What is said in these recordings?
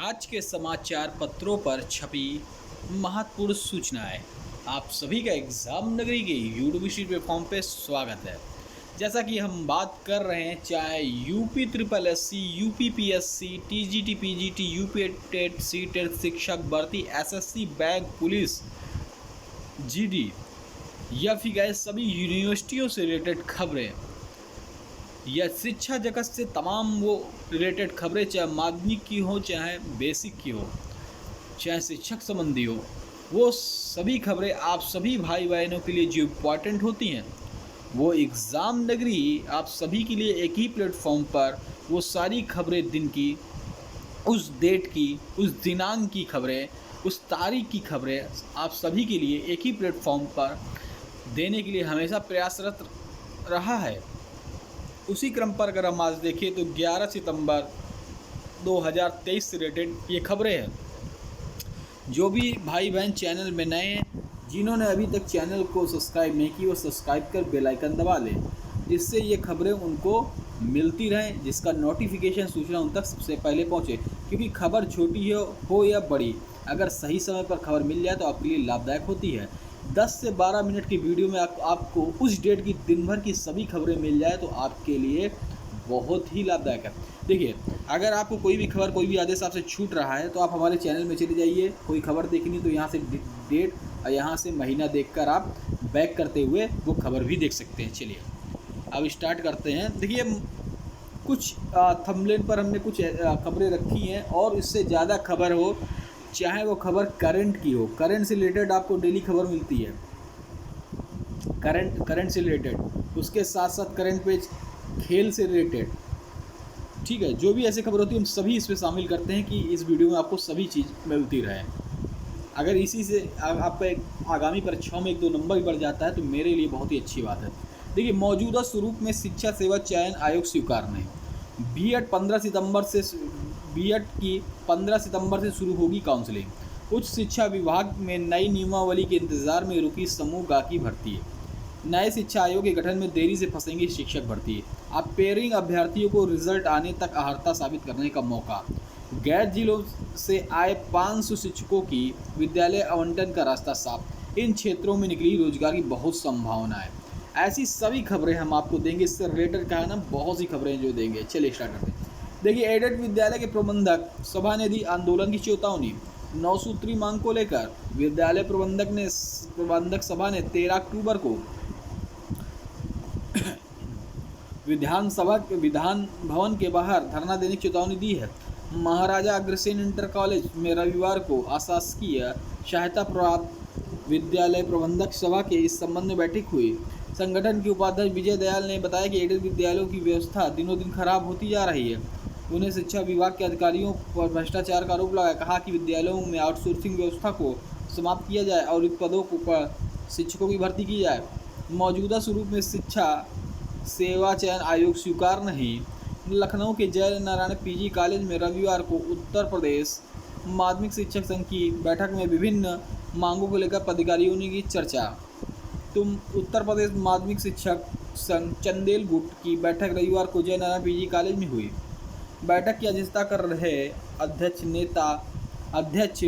आज के समाचार पत्रों पर छपी महत्वपूर्ण सूचनाएं। आप सभी का एग्जाम नगरी के यूडीसी प्लेटफॉर्म पे स्वागत है। जैसा कि हम बात कर रहे हैं, चाहे UP triple SC, UP PSC, TGT, PGT, UP TET, C TET, शिक्षक भर्ती, एसएससी, बैंक, पुलिस, जीडी या फिर गए सभी यूनिवर्सिटियों से रिलेटेड खबरें या शिक्षा जगत से तमाम वो रिलेटेड खबरें, चाहे माध्यमिक की हो, चाहे बेसिक की हो, चाहे शिक्षक संबंधी हो, वो सभी खबरें आप सभी भाई बहनों के लिए जो इम्पॉर्टेंट होती हैं, वो एग्ज़ाम नगरी आप सभी के लिए एक ही प्लेटफॉर्म पर वो सारी खबरें दिन की, उस डेट की, उस दिनांक की खबरें, उस तारीख की खबरें आप सभी के लिए एक ही प्लेटफॉर्म पर देने के लिए हमेशा प्रयासरत रहा है। उसी क्रम पर अगर हम आज देखें तो 11 सितंबर 2023 से रिलेटेड ये खबरें हैं। जो भी भाई बहन चैनल में नए हैं, जिन्होंने अभी तक चैनल को सब्सक्राइब नहीं की, वो सब्सक्राइब कर बेल आइकन दबा लें, जिससे ये खबरें उनको मिलती रहें, जिसका नोटिफिकेशन सूचना उन तक सबसे पहले पहुंचे। क्योंकि खबर छोटी हो या बड़ी, अगर सही समय पर खबर मिल जाए तो आपके लिए लाभदायक होती है। 10 से 12 मिनट की वीडियो में आपको उस डेट की दिन भर की सभी खबरें मिल जाए तो आपके लिए बहुत ही लाभदायक है। देखिए, अगर आपको कोई भी खबर, कोई भी आदेश आपसे छूट रहा है तो आप हमारे चैनल में चले जाइए। कोई खबर देखनी तो यहाँ से डेट और यहाँ से महीना देखकर आप बैक करते हुए वो खबर भी देख सकते हैं। चलिए अब स्टार्ट करते हैं। देखिए, कुछ थंबनेल पर हमने कुछ खबरें रखी हैं, और इससे ज़्यादा खबर हो, चाहे वो खबर करंट की हो, करंट से रिलेटेड आपको डेली खबर मिलती है, करंट से रिलेटेड, उसके साथ साथ करंट पेज खेल से रिलेटेड, ठीक है। जो भी ऐसे खबर होती है हम सभी इसमें शामिल करते हैं कि इस वीडियो में आपको सभी चीज़ मिलती रहे। अगर इसी से आपका एक आगामी परीक्षाओं में 1-2 नंबर भी बढ़ जाता है तो मेरे लिए बहुत ही अच्छी बात है। देखिए, मौजूदा स्वरूप में शिक्षा सेवा चयन आयोग स्वीकार नहीं। बीएड की 15 सितंबर से शुरू होगी काउंसलिंग। उच्च शिक्षा विभाग में नई नियमावली के इंतजार में रुकी समूह गा की भर्ती। नए शिक्षा आयोग के गठन में देरी से फंसेंगी शिक्षक भर्ती। अब पेयरिंग अभ्यर्थियों को रिजल्ट आने तक अहर्ता साबित करने का मौका। गैर जिलों से आए 500 शिक्षकों की विद्यालय आवंटन का रास्ता साफ। इन क्षेत्रों में निकली रोजगार की बहुत संभावना है। ऐसी सभी खबरें हम आपको देंगे। इससे रिलेटेड क्या है ना, बहुत सी खबरें जो देंगे। चलिए स्टार्ट करते हैं। देखिए, एडेड विद्यालय के प्रबंधक सभा ने दी आंदोलन की चेतावनी। 9 सूत्री मांग को लेकर विद्यालय प्रबंधक सभा ने 13 अक्टूबर को विधान भवन के बाहर धरना देने की चेतावनी दी है। महाराजा अग्रसेन इंटर कॉलेज में रविवार को अशासकीय सहायता प्राप्त विद्यालय प्रबंधक सभा के इस संबंध में बैठक हुई। संगठन के उपाध्यक्ष विजय दयाल ने बताया कि एडेड विद्यालयों की व्यवस्था दिनों दिन खराब होती जा रही है। उन्हें शिक्षा विभाग के अधिकारियों पर भ्रष्टाचार का आरोप लगाया। कहा कि विद्यालयों में आउटसोर्सिंग व्यवस्था को समाप्त किया जाए और रिक्त पदों पर शिक्षकों की भर्ती की जाए। मौजूदा स्वरूप में शिक्षा सेवा चयन आयोग स्वीकार नहीं। लखनऊ के जय नारायण पीजी कॉलेज में रविवार को उत्तर प्रदेश माध्यमिक शिक्षक संघ की बैठक में विभिन्न मांगों को लेकर पदाधिकारियों ने की चर्चा। उत्तर प्रदेश माध्यमिक शिक्षक संघ चंदेल गुट की बैठक रविवार को जय नारायण पीजी कॉलेज में हुई। बैठक की अध्यक्षता कर रहे अध्यक्ष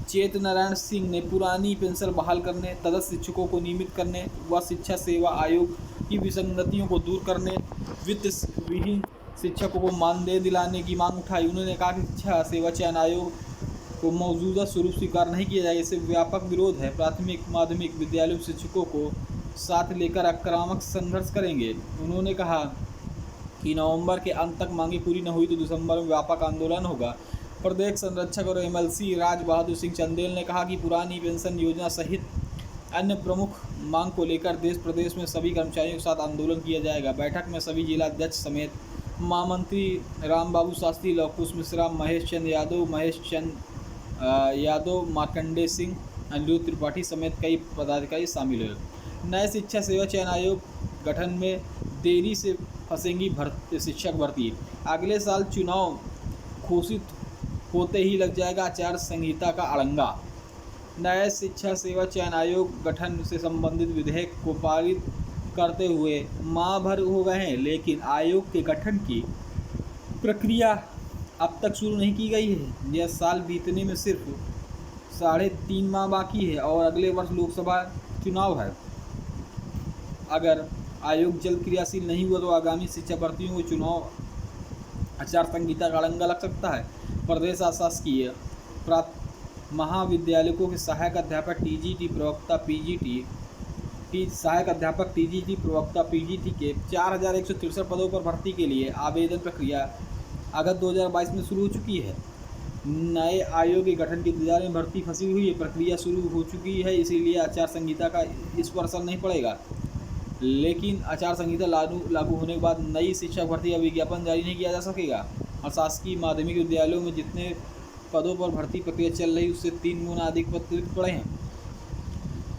चेत नारायण सिंह ने पुरानी पेंशन बहाल करने, तदस्थ शिक्षकों को नियमित करने व शिक्षा सेवा आयोग की विसंगतियों को दूर करने, वित्त विहीन शिक्षकों को मानदेय दिलाने की मांग उठाई। उन्होंने कहा कि शिक्षा सेवा चयन आयोग को मौजूदा स्वरूप स्वीकार नहीं किया जाएगा। इससे व्यापक विरोध है। प्राथमिक माध्यमिक विद्यालयों में शिक्षकों को साथ लेकर आक्रामक संघर्ष करेंगे। उन्होंने कहा कि नवंबर के अंत तक मांगे पूरी न हुई तो दिसंबर में व्यापक आंदोलन होगा। प्रदेश संरक्षक और एमएलसी राज बहादुर सिंह चंदेल ने कहा कि पुरानी पेंशन योजना सहित अन्य प्रमुख मांग को लेकर देश प्रदेश में सभी कर्मचारियों के साथ आंदोलन किया जाएगा। बैठक में सभी जिलाध्यक्ष समेत महामंत्री रामबाबू शास्त्री, लवकुश मिश्रा, महेश चंद यादव, मार्कंडेय सिंह, अनिरुद्ध त्रिपाठी समेत कई पदाधिकारी शामिल हुए। नए शिक्षा सेवा चयन आयोग गठन में देरी से फंसेंगी शिक्षक भर्ती। अगले साल चुनाव घोषित होते ही लग जाएगा आचार संहिता का अड़ंगा। नए शिक्षा सेवा चयन आयोग गठन से संबंधित विधेयक को पारित करते हुए माह भर हो गए हैं, लेकिन आयोग के गठन की प्रक्रिया अब तक शुरू नहीं की गई है। यह साल बीतने में सिर्फ 3.5 माह बाकी है और अगले वर्ष लोकसभा चुनाव है। अगर आयोग जल्द क्रियाशील नहीं हुआ तो आगामी शिक्षा भर्तियों को चुनाव आचार संहिता का अड़ंगा लग सकता है। प्रदेश शासकीय प्राथमिक महाविद्यालयों के सहायक अध्यापक टीजीटी प्रवक्ता पीजीटी के 4163 पदों पर भर्ती के लिए आवेदन प्रक्रिया अगस्त 2022 में शुरू हो चुकी है। नए आयोग के गठन के इंतजार में भर्ती फंसी हुई है। प्रक्रिया शुरू हो चुकी है, इसीलिए आचार संहिता का इस पर असर नहीं पड़ेगा। लेकिन आचार संहिता लागू होने के बाद नई शिक्षक भर्ती का विज्ञापन जारी नहीं किया जा सकेगा और शासकीय माध्यमिक विद्यालयों में जितने पदों पर भर्ती प्रक्रिया चल रही उससे 3 गुना अधिक पद रिक्त पड़े हैं।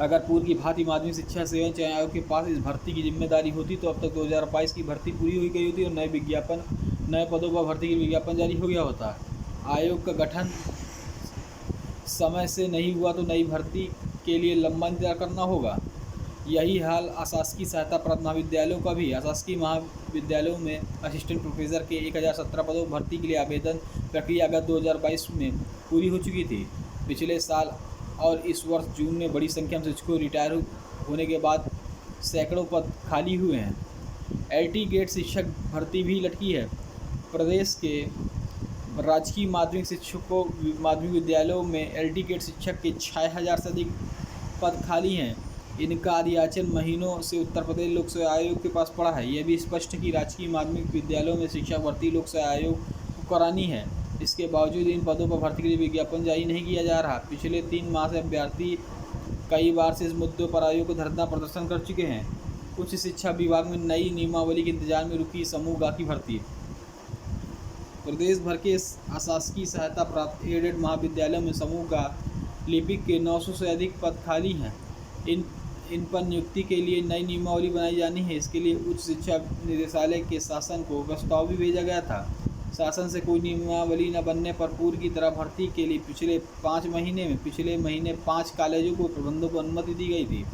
अगर पूर्व की भांति माध्यमिक शिक्षा सेवा चयन आयोग के पास इस भर्ती की जिम्मेदारी होती तो अब तक 2022 की भर्ती पूरी हो गई होती और नए पदों पर भर्ती के विज्ञापन जारी हो गया होता। आयोग का गठन समय से नहीं हुआ तो नई भर्ती के लिए लंबा इंतजार करना होगा। यही हाल अशासकीय सहायता प्राप्त महाविद्यालयों का भी। अशासकीय महाविद्यालयों में असिस्टेंट प्रोफेसर के 1017 पदों पर भर्ती के लिए आवेदन प्रक्रिया अगस्त 2022 में पूरी हो चुकी थी। पिछले साल और इस वर्ष जून में बड़ी संख्या में शिक्षकों रिटायर होने के बाद सैकड़ों पद खाली हुए हैं। LT गेट शिक्षक भर्ती भी लटकी है। प्रदेश के राजकीय माध्यमिक विद्यालयों में LT गेट शिक्षक के 6000 से अधिक पद खाली हैं। इनका अधियाचन महीनों से उत्तर प्रदेश लोक सेवा आयोग के पास पड़ा है। यह भी स्पष्ट है कि राजकीय माध्यमिक विद्यालयों में शिक्षक भर्ती लोक सेवा आयोग को करानी है। इसके बावजूद इन पदों पर भर्ती के लिए विज्ञापन जारी नहीं किया जा रहा। पिछले 3 माह से अभ्यर्थी कई बार से इस मुद्दों पर आयोग को धरना प्रदर्शन कर चुके हैं। उच्च शिक्षा विभाग में नई नियमावली के इंतजार में रुकी समूह गा की भर्ती। प्रदेश भर के अशासकीय सहायता प्राप्त एडेड महाविद्यालयों में समूह गा लिपिक के 900 से अधिक पद खाली हैं। इन पर नियुक्ति के लिए नई नियमावली बनाई जानी है। इसके लिए उच्च शिक्षा निदेशालय के शासन को प्रस्ताव भी भेजा गया था। शासन से कोई नियमावली न बनने पर पूर्व की तरह भर्ती के लिए पिछले महीने 5 कॉलेजों को प्रबंधकों को अनुमति दी गई थी।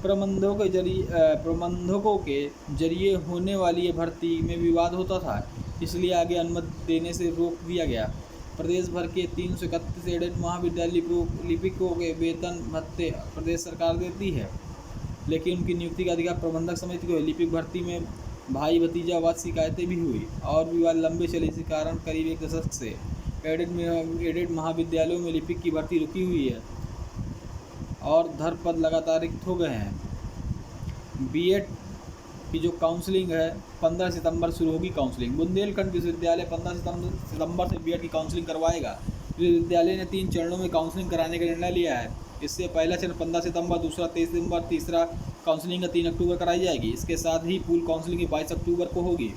प्रबंधकों के जरिए होने वाली ये भर्ती में विवाद होता था, इसलिए आगे अनुमति देने से रोक दिया गया। प्रदेश भर के 331 एडेड महाविद्यालय लिपिकों के वेतन भत्ते प्रदेश सरकार देती है, लेकिन उनकी नियुक्ति का अधिकार प्रबंधक समिति को है। लिपिक भर्ती में भाई भतीजावाद शिकायतें भी हुई और विवाद लंबे चले। इसी कारण करीब 1 दशक से एडेड महाविद्यालयों में लिपिक की भर्ती रुकी हुई है और धर पद लगातार रिक्त हो गए हैं। बीएड की जो काउंसलिंग है 15 सितंबर शुरू होगी काउंसलिंग। बुंदेलखंड विश्वविद्यालय 15 सितंबर से बीएड की काउंसलिंग करवाएगा। विश्वविद्यालय ने 3 चरणों में काउंसलिंग कराने का निर्णय लिया है। इससे पहला चरण 15 सितंबर, दूसरा 23 सितंबर, तीसरा काउंसलिंग 3 अक्टूबर कराई जाएगी। इसके साथ ही पूल काउंसलिंग 22 अक्टूबर को होगी।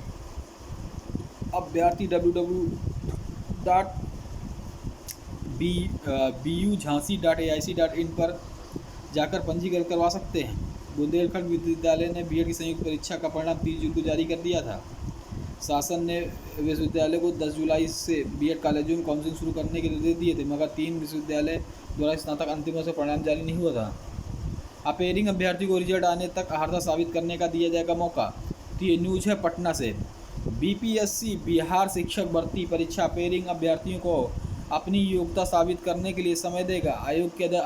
अभ्यर्थी www.bujhansi.ac.in पर जाकर पंजीकरण करवा सकते हैं। बुंदेलखंड विश्वविद्यालय ने बीएड की संयुक्त परीक्षा का परिणाम 30 जून को जारी कर दिया था। शासन ने विश्वविद्यालय को 10 जुलाई से बीएड कॉलेजों में काउंसलिंग शुरू करने के निर्देश दिए थे, मगर 3 विश्वविद्यालय द्वारा स्नातक अंतिम वर्ष से परिणाम जारी नहीं हुआ था। अपेयरिंग अभ्यर्थी को रिजल्ट आने तक अर्हता साबित करने का दिया जाएगा मौका। तो ये न्यूज है पटना से। बीपीएससी बिहार शिक्षक भर्ती परीक्षा अपेयरिंग अभ्यर्थियों को अपनी योग्यता साबित करने के लिए समय देगा। आयोग के अध्यक्ष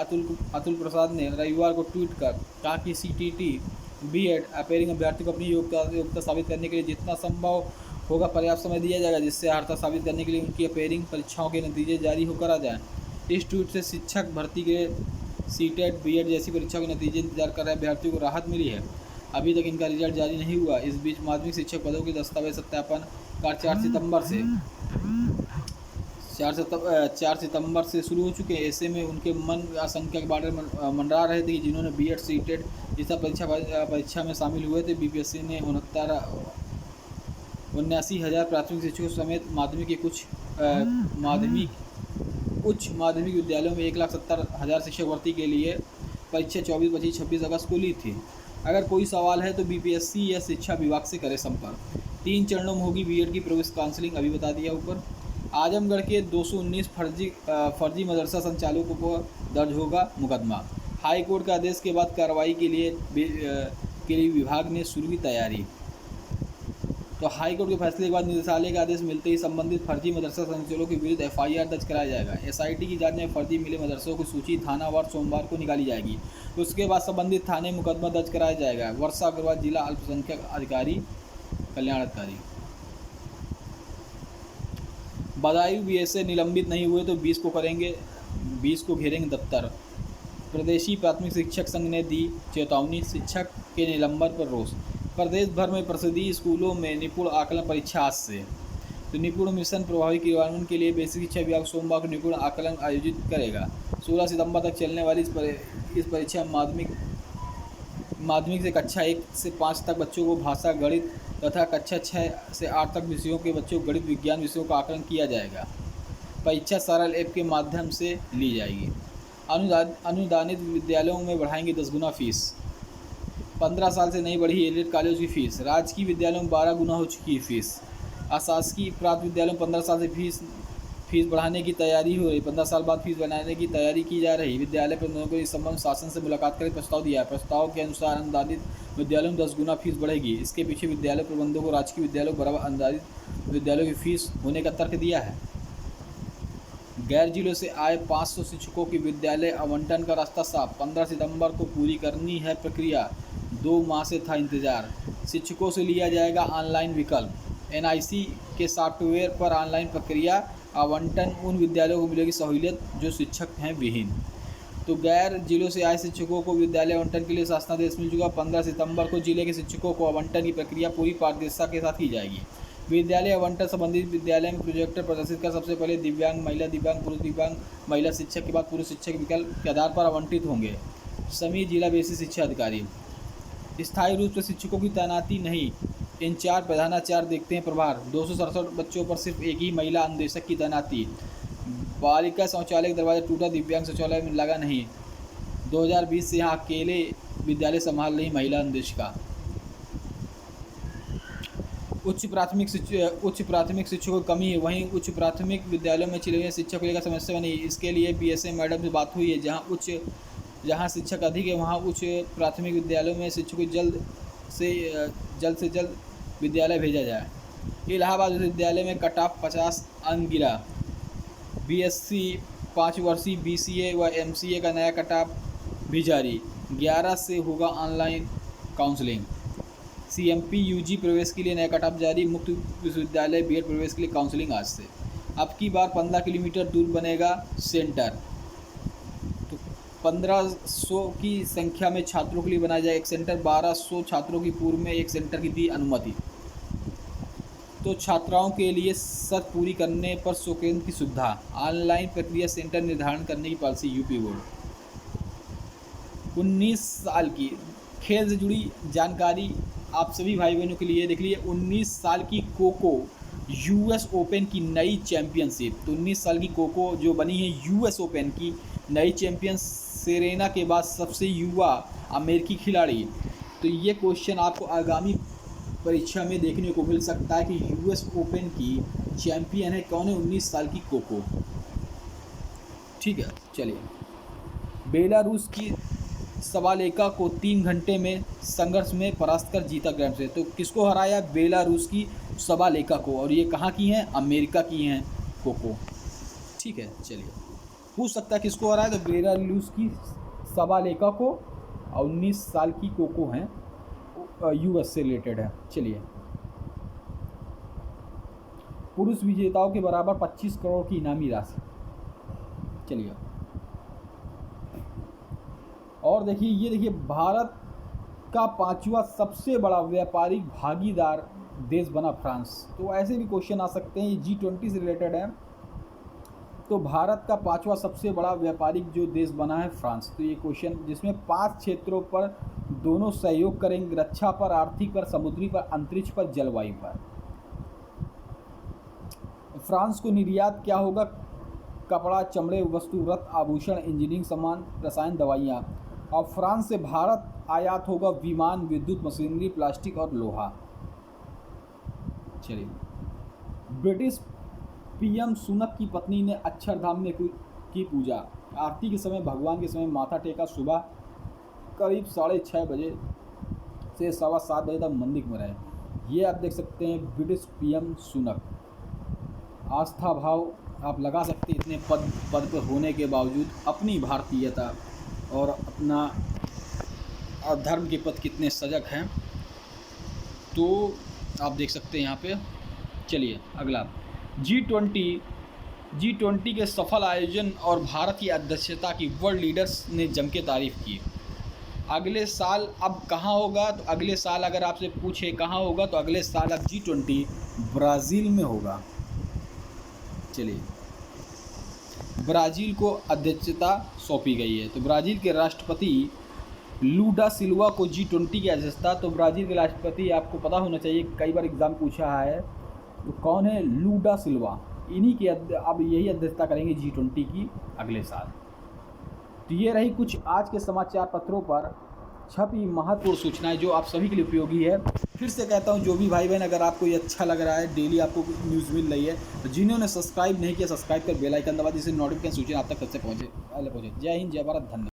अतुल प्रसाद ने रविवार को ट्वीट कर कहा कि सीटीटी बीएड अपेयरिंग अभ्यर्थी को अपनी योग्यता साबित करने के लिए जितना संभव होगा पर्याप्त समय दिया जाएगा, जिससे अर्हता साबित करने के लिए उनकी अपेयरिंग परीक्षाओं के नतीजे जारी होकर आ जाएँ। इस ट्वीट से शिक्षक भर्ती के सीटेट बीएड जैसी परीक्षा के नतीजे इंतजार कर रहे अभ्यर्थियों को राहत मिली है। अभी तक इनका रिजल्ट जारी नहीं हुआ। इस बीच माध्यमिक शिक्षक पदों के दस्तावेज सत्यापन कार्य 4 सितंबर से शुरू हो चुके हैं। ऐसे में उनके मन आशंका के बारे में मंडरा रहे थे कि जिन्होंने बीएड सीटेट जैसा परीक्षा में शामिल हुए थे। बीपीएससी ने 79,000 प्राथमिक शिक्षकों समेत माध्यमिक के उच्च माध्यमिक विद्यालयों में 1,70,000 शिक्षक भर्ती के लिए परीक्षा 24, 25, 26 अगस्त को ली थी। अगर कोई सवाल है तो बीपीएससी या शिक्षा विभाग से करें संपर्क। 3 चरणों में होगी बीएड की प्रवेश काउंसलिंग, अभी बता दिया ऊपर। आजमगढ़ के 219 फर्जी मदरसा संचालकों पर दर्ज होगा मुकदमा। हाई कोर्ट के आदेश के बाद कार्रवाई के लिए विभाग ने शुरू की तैयारी। तो तो हाईकोर्ट के फैसले के बाद निदेशालय का आदेश मिलते ही संबंधित फर्जी मदरसा संचालकों के विरुद्ध FIR दर्ज कराया जाएगा। SIT की जांच में फर्जी मिले मदरसों की सूची थानावार सोमवार को निकाली जाएगी। उसके बाद संबंधित थाने मुकदमा दर्ज कराया जाएगा। वर्षा अग्रवाल, जिला अल्पसंख्यक अधिकारी, कल्याण अधिकारी। बदायूं BSA निलंबित नहीं हुए तो 20 को घेरेंगे दफ्तर। प्रदेशी प्राथमिक शिक्षक संघ ने दी चेतावनी, शिक्षक के निलंबन पर रोष। प्रदेश भर में प्रसिद्धि स्कूलों में निपुण आकलन परीक्षा आज से। तो निपुण मिशन प्रभावी क्रियान्वयन के लिए बेसिक शिक्षा विभाग सोमवार को निपुण आकलन आयोजित करेगा। 16 सितंबर तक चलने वाली इस परीक्षा माध्यमिक से कक्षा 1 से 5 तक बच्चों को भाषा, गणित तथा कक्षा 6 से 8 तक विषयों के बच्चों को गणित विज्ञान विषयों का आकलन किया जाएगा। परीक्षा सरल ऐप के माध्यम से ली जाएगी। अनुदानित विद्यालयों में बढ़ाएंगे 10 गुना फीस। 15 साल से नहीं बढ़ी एलियट कॉलेज की फीस। राजकीय विद्यालयों में 12 गुना हो चुकी है फीस। अशासकीय प्राप्त विद्यालयों में 15 साल से फीस बढ़ाने की तैयारी हो रही। 15 साल बाद फीस बढ़ाने की तैयारी की जा रही। विद्यालय प्रबंधकों को इस संबंध में शासन से मुलाकात कर प्रस्ताव दिया है। प्रस्ताव के अनुसार अनुदानित विद्यालयों में 10 गुना फीस बढ़ेगी। इसके पीछे विद्यालय प्रबंधकों को राजकीय विद्यालयों बराबर अनुदानित विद्यालयों की फीस होने का तर्क दिया है। गैर जिलों से आए 500 शिक्षकों की विद्यालय आवंटन का रास्ता साफ। 15 सितंबर को पूरी करनी है प्रक्रिया। 2 माह से था इंतजार। शिक्षकों से लिया जाएगा ऑनलाइन विकल्प। NIC के सॉफ्टवेयर पर ऑनलाइन प्रक्रिया आवंटन। उन विद्यालयों को मिलेगी सहूलियत जो शिक्षक हैं विहीन। तो गैर जिलों से आए शिक्षकों को विद्यालय आवंटन के लिए शासनादेश मिल चुका। 15 सितंबर को जिले के शिक्षकों को आवंटन की प्रक्रिया पूरी पारदर्शिता के साथ की जाएगी। विद्यालय आवंटन संबंधित विद्यालय में प्रोजेक्टर प्रदर्शित कर सबसे पहले दिव्यांग, महिला दिव्यांग, पुरुष दिव्यांग, महिला शिक्षक के बाद पुरुष शिक्षक विकल्प के आधार पर आवंटित होंगे। सभी जिला बेसिक शिक्षा अधिकारी। स्थायी रूप से शिक्षकों की तैनाती नहीं। इंचार्ज प्रधानाचार्य देखते हैं प्रभार। 267 बच्चों पर सिर्फ एक ही महिला अनुदेशक की तैनाती। बालिका शौचालय का दरवाजा टूटा, दिव्यांग शौचालय में लगा नहीं। 2020 से यहाँ अकेले विद्यालय संभाल रही महिला अनुदेशिका। उच्च प्राथमिक शिक्षकों की कमी है। वहीं उच्च प्राथमिक विद्यालयों में चले गए शिक्षक को लेकर समस्या बनी। इसके लिए BSA मैडम से बात हुई है। जहां शिक्षक अधिक है वहां उच्च प्राथमिक विद्यालयों में शिक्षकों को जल्द से जल्द विद्यालय भेजा जाए। इलाहाबाद विश्वविद्यालय में कट ऑफ 50 अंक गिरा। BSc 5 वर्षीय BCA व MCA का नया कट ऑफ भी जारी। 11 से होगा ऑनलाइन काउंसलिंग। CMP UG प्रवेश के लिए नया कट ऑफ जारी। मुक्त विश्वविद्यालय B.Ed प्रवेश के लिए काउंसलिंग आज से। अब की बार 15 किलोमीटर दूर बनेगा सेंटर। तो 1500 की संख्या में छात्रों के लिए बनाया जाए एक सेंटर। 1200 छात्रों की पूर्व में एक सेंटर की दी अनुमति। तो छात्राओं के लिए शर्त पूरी करने पर 100 केंद्र की सुविधा। ऑनलाइन प्रक्रिया सेंटर निर्धारण करने की पॉलिसी UP बोर्ड। 19 साल की खेल से जुड़ी जानकारी आप सभी भाई बहनों के लिए देख लीजिए। 19 साल की कोको US ओपन की नई चैंपियनशिप। तो 19 साल की कोको जो बनी है US ओपन की नई चैंपियन, सेरेना के बाद सबसे युवा अमेरिकी खिलाड़ी। तो ये क्वेश्चन आपको आगामी परीक्षा में देखने को मिल सकता है कि US ओपन की चैंपियन है कौन है? 19 साल की कोको। ठीक है, चलिए। बेलारूस की सवालेका को 3 घंटे में संघर्ष में परास्त कर जीता ग्रैंड स्लैम। तो किसको हराया? बेलारूस की सवालेका को। और ये कहाँ की हैं? अमेरिका की हैं कोको। ठीक है, चलिए। पूछ सकता है किसको हराया? तो बेलारूस की सवालेका को और 19 साल की कोको हैं, US से रिलेटेड है। चलिए। पुरुष विजेताओं के बराबर 25 करोड़ की इनामी राशि। चलिए। और देखिए, ये देखिए, भारत का 5वां सबसे बड़ा व्यापारिक भागीदार देश बना फ्रांस। तो ऐसे भी क्वेश्चन आ सकते हैं, ये G20 से रिलेटेड है। तो भारत का 5वां सबसे बड़ा व्यापारिक जो देश बना है फ्रांस। तो ये क्वेश्चन जिसमें 5 क्षेत्रों पर दोनों सहयोग करेंगे। रक्षा पर, आर्थिक पर, समुद्री पर, अंतरिक्ष पर, जलवायु पर। फ्रांस को निर्यात क्या होगा? कपड़ा, चमड़े, वस्तु, रत्न, आभूषण, इंजीनियरिंग सामान, रसायन, दवाइयाँ। और फ्रांस से भारत आयात होगा विमान, विद्युत मशीनरी, प्लास्टिक और लोहा। चलिए। ब्रिटिश PM सुनक की पत्नी ने अक्षरधाम में की पूजा। आरती के समय भगवान के समय माथा टेका। सुबह करीब 6:30 बजे से 7:15 बजे तक मंदिर में रहे। ये आप देख सकते हैं ब्रिटिश पीएम सुनक, आस्था भाव आप लगा सकते हैं इतने पद पर होने के बावजूद अपनी भारतीयता और अपना धर्म के प्रति कितने सजग हैं। तो आप देख सकते हैं यहाँ पे। चलिए अगला, G20 के सफल आयोजन और भारत की अध्यक्षता की वर्ल्ड लीडर्स ने जम के तारीफ की। अगले साल अब कहाँ होगा, तो अगले साल अगर आपसे पूछे कहाँ होगा तो अगले साल अब G20 ब्राज़ील में होगा। चलिए, ब्राज़ील को अध्यक्षता सौंपी गई है। तो ब्राज़ील के राष्ट्रपति लूडा सिल्वा को G20 की अध्यक्षता, तो ब्राज़ील के राष्ट्रपति आपको पता होना चाहिए, कई बार एग्ज़ाम पूछा है, तो कौन है, लूडा सिल्वा। इन्हीं के अब यही अध्यक्षता करेंगे G20 की अगले साल। तो ये रही कुछ आज के समाचार पत्रों पर छपी महत्वपूर्ण सूचनाएं जो आप सभी के लिए उपयोगी है। फिर से कहता हूं, जो भी भाई बहन अगर आपको ये अच्छा लग रहा है, डेली आपको न्यूज़ मिल रही है, तो जिन्होंने सब्सक्राइब नहीं किया सब्सक्राइब कर बेल आइकन दबा, जिससे नोटिफिकेशन सूचना आप तक सबसे पहले पहुंचे। जय हिंद, जय भारत, धन्यवाद।